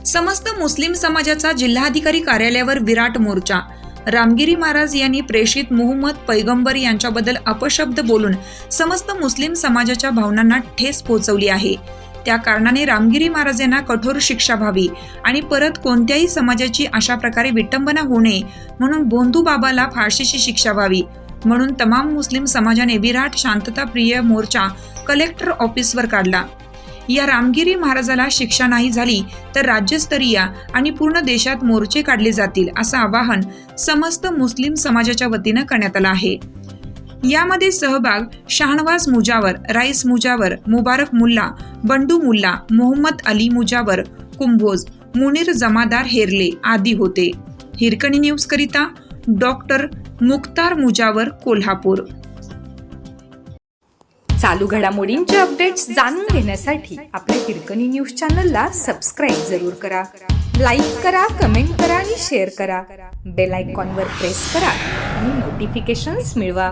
समस्त मुस्लिम समाजाचा जिल्हाधिकारी कार्यालयावर विराट मोर्चा। रामगिरी महाराज यांनी प्रेषित मुहम्मद पैगंबर यांच्याबद्दल अपशब्द बोलून समस्त मुस्लिम समाजाच्या भावनांना ठेस पोहोचवली आहे। त्या कारणाने रामगिरी महाराज यांना कठोर शिक्षा व्हावी आणि परत कोणत्याही समाजाची अशा प्रकारे विटंबना होऊ नये म्हणून भोंदू बाबाला फाशीची शिक्षा व्हावी म्हणून तमाम मुस्लिम समाजाने विराट शांतताप्रिय मोर्चा कलेक्टर ऑफिसवर काढला। या रामगिरी महाराजाला शिक्षा नाही झाली तर राज्यस्तरीय आणि पूर्ण देशात मोर्चे काढले जातील असं आवाहन समस्त मुस्लिम समाजाच्या वतीनं करण्यात आलं आहे। यामध्ये सहभाग शाहनवाज मुजावर, राईस मुजावर, मुबारक मुल्ला, बंडू मुल्ला, मोहम्मद अली मुजावर, कुंभोज, मुनीर जमादार हेरले आदी होते। हिरकणी न्यूज करिता डॉक्टर मुख्तार मुजावर, कोल्हापूर। चालू घडामोडींचे अपडेट्स जाणून घेण्यासाठी आपल्या हिरकणी न्यूज चॅनलला सबस्क्राईब जरूर करा, लाईक करा, कमेंट करा आणि शेअर करा। बेल आयकॉनवर प्रेस करा आणि नोटिफिकेशन्स मिळवा।